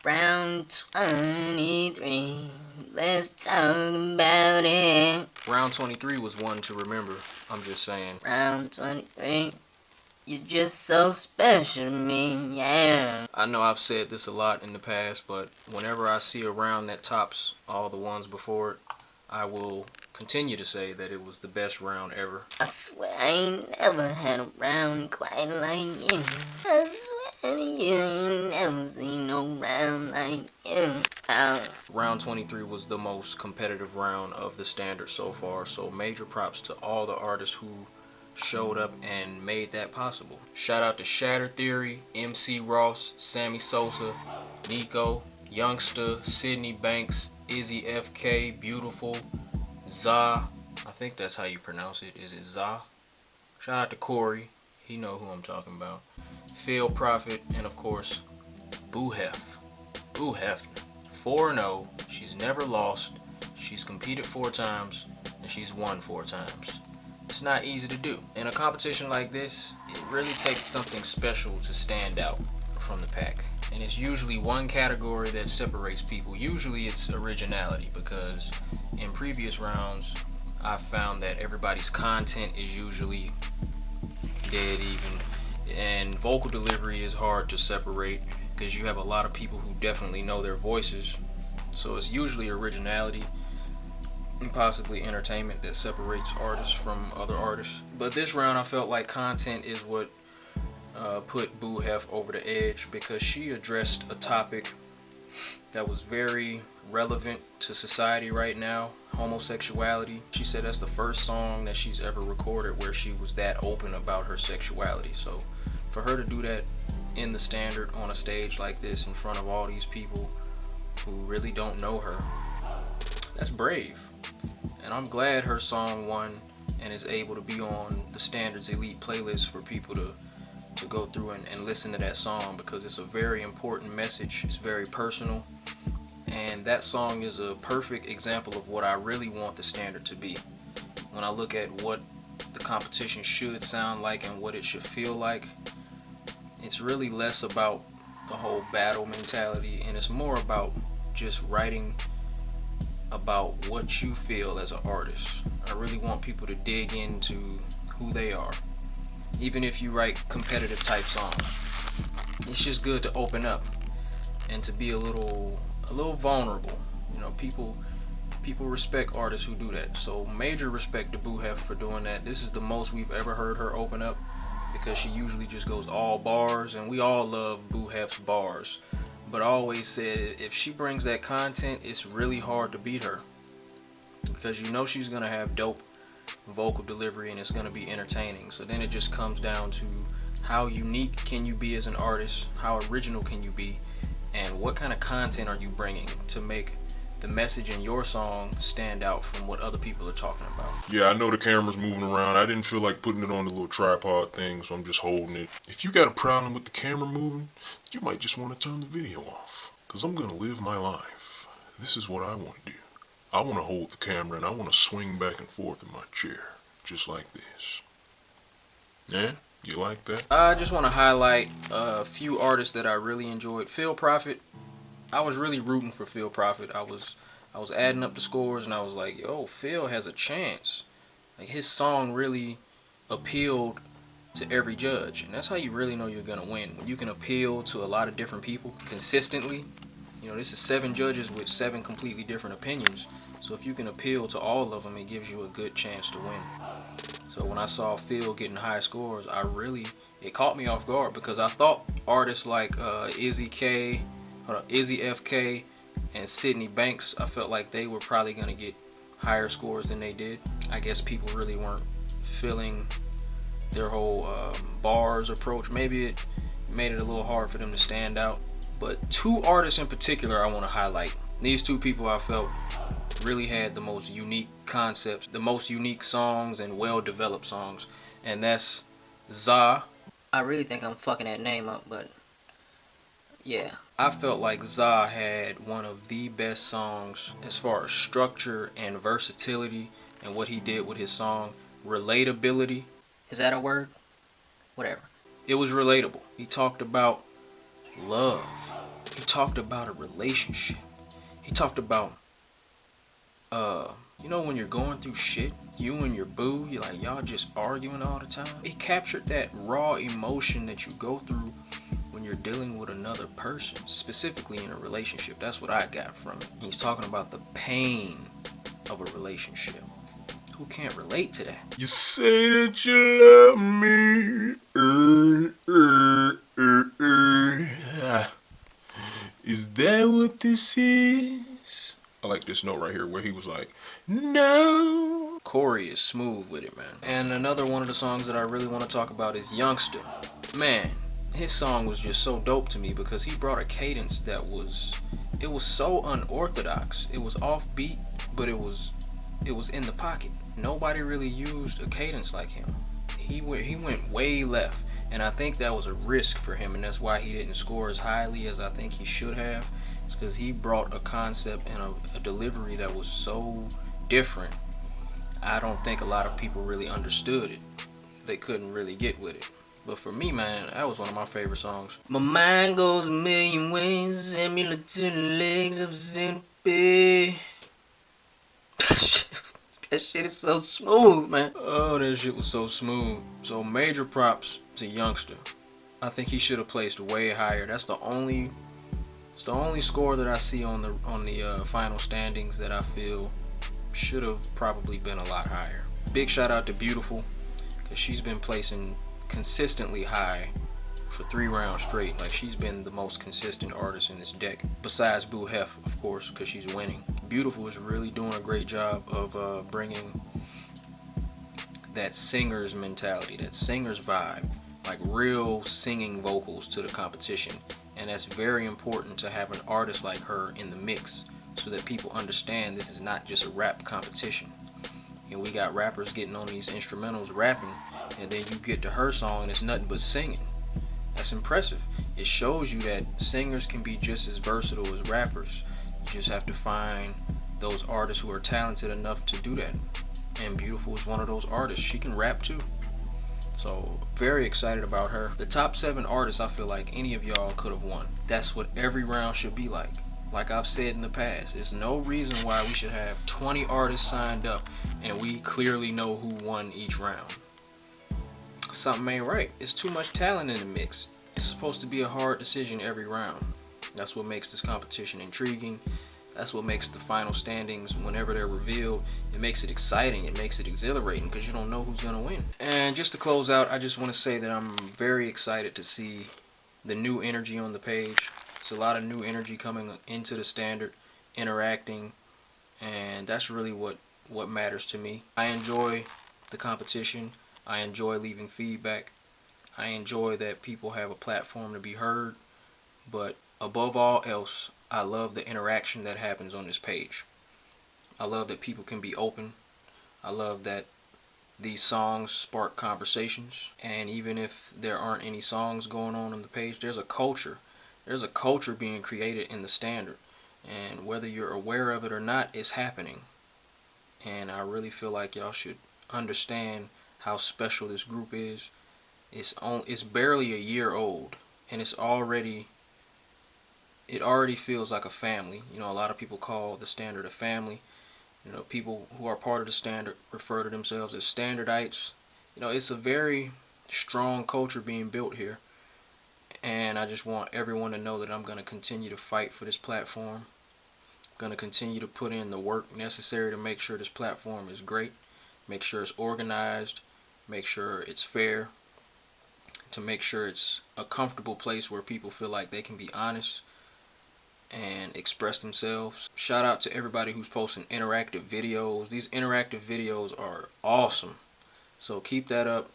Round 23, let's talk about it. Round 23 was one to remember, I'm just saying. Round 23, you're just so special to me, yeah. I know I've said this a lot in the past, but whenever I see a round that tops all the ones before it, I will continue to say that it was the best round ever. I swear I ain't never had a round quite like you. I swear to you, I ain't never seen no round like you. Round 23 was the most competitive round of the standard so far, so major props to all the artists who showed up and made that possible. Shout out to Shatter Theory, MC Ross, Sammy Sosa, Nico, Youngster, Sydney Banks, Izzy FK, Beautiful, Za, I think that's how you pronounce it. Is it Za? Shout out to Corey, he know who I'm talking about. Phil Prophet, and of course, Boo Hef. Boo Hef, 4-0, she's never lost, she's competed 4 times, and she's won 4 times. It's not easy to do. In a competition like this, it really takes something special to stand out from the pack. And it's usually one category that separates people. Usually it's originality, because in previous rounds I've found that everybody's content is usually dead even, and vocal delivery is hard to separate because you have a lot of people who definitely know their voices. So it's usually originality and possibly entertainment that separates artists from other artists. But this round I felt like content is what put Boo Hef over the edge, because she addressed a topic that was very relevant to society right now, homosexuality. She said that's the first song that she's ever recorded where she was that open about her sexuality. So for her to do that in the standard on a stage like this in front of all these people who really don't know her, that's brave. And I'm glad her song won and is able to be on the Standards Elite playlist for people to go through and listen to that song, because it's a very important message. It's very personal, and that song is a perfect example of what I really want the standard to be. When I look at what the competition should sound like and what it should feel like, it's really less about the whole battle mentality, and it's more about just writing about what you feel as an artist. I really want people to dig into who they are. Even if you write competitive type songs, it's just good to open up and to be a little vulnerable. You know, people respect artists who do that. So major respect to Boo Hef for doing that. This is the most we've ever heard her open up, because she usually just goes all bars, and we all love Boo Hef's bars. But I always said, if she brings that content, it's really hard to beat her, because you know she's gonna have dope vocal delivery and it's going to be entertaining. So then it just comes down to how unique can you be as an artist, how original can you be, and what kind of content are you bringing to make the message in your song stand out from what other people are talking about. Yeah, I know the camera's moving around. I didn't feel like putting it on the little tripod thing, so I'm just holding it. If you got a problem with the camera moving, you might just want to turn the video off, because I'm going to live my life. This is what I want to do. I want to hold the camera and I want to swing back and forth in my chair, just like this. Yeah? You like that? I just want to highlight a few artists that I really enjoyed. Phil Prophet, I was really rooting for Phil Prophet. I was adding up the scores and I was like, yo, Phil has a chance. Like, his song really appealed to every judge, and that's how you really know you're gonna win, when you can appeal to a lot of different people consistently. You know, this is 7 judges with 7 completely different opinions. So if you can appeal to all of them, it gives you a good chance to win. So when I saw Phil getting high scores, it caught me off guard, because I thought artists like Izzy FK and Sydney Banks, I felt like they were probably going to get higher scores than they did. I guess people really weren't feeling their whole bars approach. Maybe it made it a little hard for them to stand out. But 2 artists in particular I want to highlight. These 2 people I felt really had the most unique concepts, the most unique songs, and well-developed songs. And that's Za. I really think I'm fucking that name up, but yeah. I felt like Za had one of the best songs as far as structure and versatility, and what he did with his song. Relatability. Is that a word? Whatever. It was relatable. He talked about love. He talked about a relationship. He talked about, when you're going through shit, you and your boo, you're like, y'all just arguing all the time. He captured that raw emotion that you go through when you're dealing with another person, specifically in a relationship. That's what I got from it. He's talking about the pain of a relationship. Who can't relate to that? You say that you love me. Is that what this is? I like this note right here where he was like, no. Corey is smooth with it, man. And another one of the songs that I really want to talk about is Youngster. Man, his song was just so dope to me because he brought a cadence that was so unorthodox. It was offbeat, but it was in the pocket. Nobody really used a cadence like him. He went way left, and I think that was a risk for him, and that's why he didn't score as highly as I think he should have. It's because he brought a concept and a delivery that was so different. I don't think a lot of people really understood it. They couldn't really get with it. But for me, man, that was one of my favorite songs. My mind goes a million ways, similar to the legs of a centipede. That shit is so smooth, man. Oh, that shit was so smooth. So major props to Youngster. I think he should have placed way higher. It's the only score that I see on the final standings that I feel should have probably been a lot higher. Big shout out to Beautiful, because she's been placing consistently high for 3 rounds straight. Like, she's been the most consistent artist in this deck, besides Boo Hef, of course, because she's winning. Beautiful is really doing a great job of bringing that singer's mentality, that singer's vibe, like real singing vocals to the competition. And that's very important to have an artist like her in the mix, so that people understand this is not just a rap competition. And we got rappers getting on these instrumentals rapping, and then you get to her song and it's nothing but singing. That's impressive. It shows you that singers can be just as versatile as rappers. You just have to find those artists who are talented enough to do that. And Beautiful is one of those artists. She can rap too. So, very excited about her. The top 7 artists, I feel like any of y'all could have won. That's what every round should be like. Like I've said in the past, there's no reason why we should have 20 artists signed up and we clearly know who won each round. Something ain't right. It's too much talent in the mix. It's supposed to be a hard decision every round. That's what makes this competition intriguing. That's what makes the final standings, whenever they're revealed, it makes it exciting, it makes it exhilarating, because you don't know who's going to win. And just to close out, I just want to say that I'm very excited to see the new energy on the page. It's a lot of new energy coming into the standard, interacting, and that's really what matters to me. I enjoy the competition. I enjoy leaving feedback. I enjoy that people have a platform to be heard, but above all else, I love the interaction that happens on this page. I love that people can be open. I love that these songs spark conversations, and even if there aren't any songs going on the page, there's a culture. There's a culture being created in the standard, and whether you're aware of it or not, it's happening. And I really feel like y'all should understand how special this group is. It's barely a year old, and it already feels like a family. You know, a lot of people call the standard a family. You know, people who are part of the standard refer to themselves as standardites. You know, it's a very strong culture being built here, and I just want everyone to know that I'm going to continue to fight for this platform. I'm going to continue to put in the work necessary to make sure this platform is great, make sure it's organized, make sure it's fair, to make sure it's a comfortable place where people feel like they can be honest and express themselves. Shout out to everybody who's posting interactive videos. These interactive videos are awesome, so keep that up.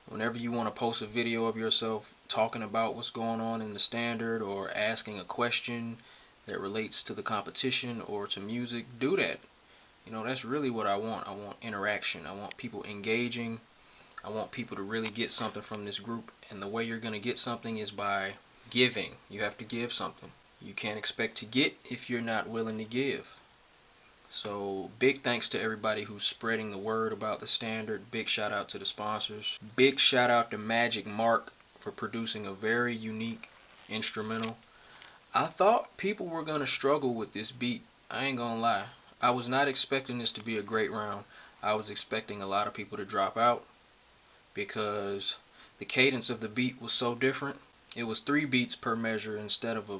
Whenever you want to post a video of yourself talking about what's going on in the standard, or asking a question that relates to the competition or to music, do that. You know, that's really what I want. I want interaction. I want people engaging. I want people to really get something from this group, and the way you're going to get something is by giving. You have to give something. You can't expect to get if you're not willing to give. So big thanks to everybody who's spreading the word about the standard. Big shout out to the sponsors. Big shout out to Magic Mark for producing a very unique instrumental. I thought people were gonna struggle with this beat. I ain't gonna lie. I was not expecting this to be a great round. I was expecting a lot of people to drop out because the cadence of the beat was so different. It was 3 beats per measure instead of a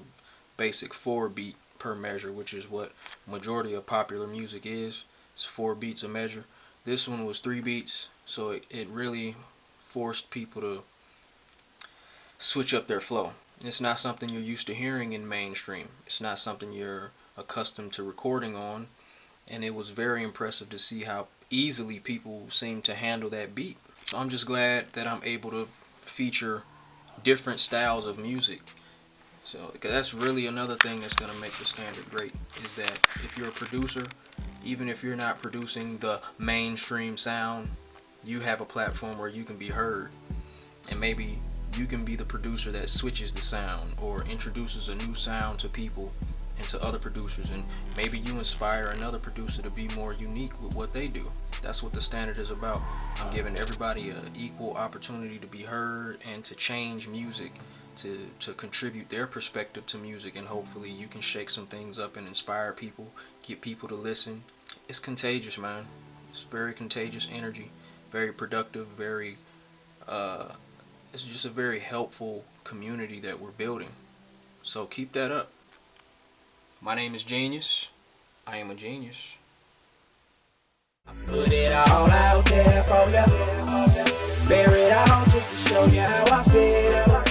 basic 4 beat per measure, which is what majority of popular music is. It's 4 beats a measure. This one was 3 beats, so it really forced people to switch up their flow. It's not something you're used to hearing in mainstream. It's not something you're accustomed to recording on, and it was very impressive to see how easily people seem to handle that beat. So I'm just glad that I'm able to feature different styles of music. So, because that's really another thing that's going to make the standard great, is that if you're a producer, even if you're not producing the mainstream sound, you have a platform where you can be heard. And maybe you can be the producer that switches the sound or introduces a new sound to people and to other producers, and maybe you inspire another producer to be more unique with what they do. That's what the standard is about. I'm giving everybody an equal opportunity to be heard and to change music, to contribute their perspective to music, and hopefully you can shake some things up and inspire people, get people to listen. It's contagious, man. It's very contagious energy, very productive, very it's just a very helpful community that we're building. So keep that up. My name is Genius. I am a genius. Put it all out there for ya. Bear it all just to show you how I feel.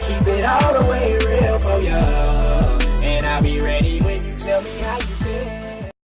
Keep it all the way real for ya. And I'll be ready